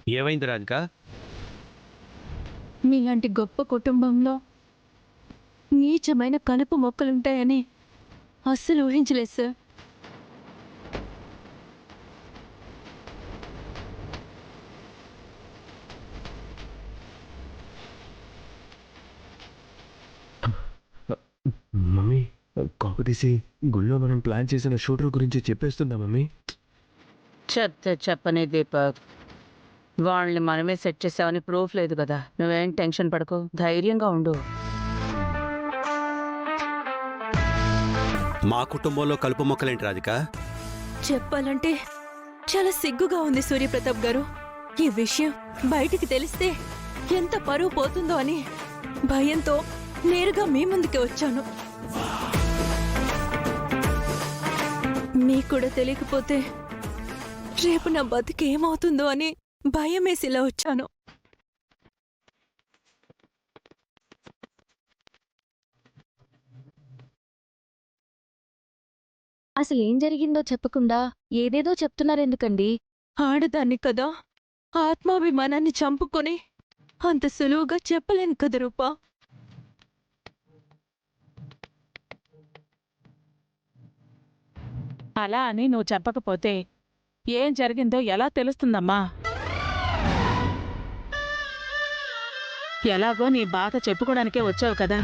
ఏమైంది రాధిక? మీలాంటి గొప్ప కుటుంబంలో నీచమైన కలుపు మొక్కలుంటాయని అస్సలు ఊహించలేదు సార్. మమ్మీ, కాకతీసి గుళ్ళో మనం ప్లాన్ చేసిన షూటర్ గురించి చెప్పేస్తుందా మమ్మీ? చెప్తే చెప్పని దీపక్, వాళ్ళని మనమే సెట్ చేసామని ప్రూఫ్ లేదు కదా. నువ్వేం టెన్షన్ పడకు, ధైర్యంగా ఉండు. మా కుటుంబంలో కలుపు మొక్కలేంటి రాధిక? చెప్పాలంటే చాలా సిగ్గుగా ఉంది సూర్యప్రతాప్ గారు. ఈ విషయం బయటికి తెలిస్తే ఎంత పరువు పోతుందో అని భయంతో నేరుగా మీ ముందుకే వచ్చాను. మీకు కూడా తెలియకపోతే రేపు నా బతికి ఏమవుతుందో అని భయమేసి ఇలా వచ్చాను. అసలు ఏం జరిగిందో చెప్పకుండా ఏదేదో చెప్తున్నారెందుకండి? ఆడదాన్ని కదా, ఆత్మాభిమానాన్ని చంపుకొని అంత సులువుగా చెప్పలేను కదా రూపా. అలా అని నువ్వు చెప్పకపోతే ఏం జరిగిందో ఎలా తెలుస్తుందమ్మా? ఎలాగో నీ బాధ చెప్పుకోవడానికే వచ్చావు కదా,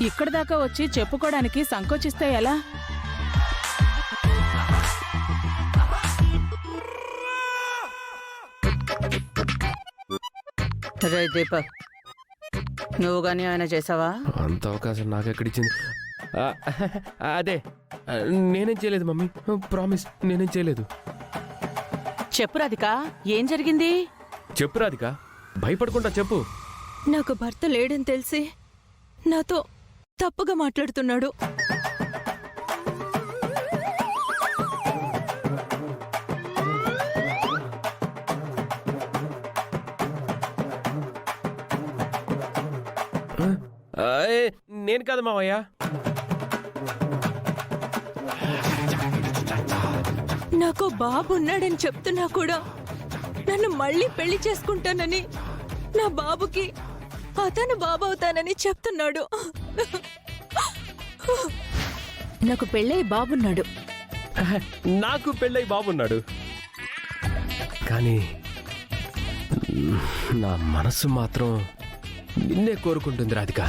ఇక్కడి దాకా వచ్చి చెప్పుకోవడానికి సంకోచిస్తే ఎలా? రే దీపక్, నువ్వు కానీ ఆయన చేసావా? అంత అవకాశం నాకెక్కడిచ్చింది? అదే, నేనేం చేయలేదు మమ్మీ, ప్రామిస్, నేనేం చేయలేదు. చెప్పు రాధిక, ఏం జరిగింది? చెప్పు రాధిక, భయపడకుండా చెప్పు. నాకు భర్త లేడని తెలిసి నాతో తప్పుగా మాట్లాడుతున్నాడు. నేను కాదు మావయ్య. నాకు బాబు ఉన్నాడని చెప్తున్నా కూడా నన్ను మళ్ళీ పెళ్లి చేసుకుంటానని, నా బాబుకి అతను బాబు అవుతానని చెప్తున్నాడు. నాకు పెళ్ళై బాబున్నాడు. నాకు పెళ్ళై బాబున్నాడు, కానీ నా మనసు మాత్రం నిన్నే కోరుకుంటుంది రాధిక.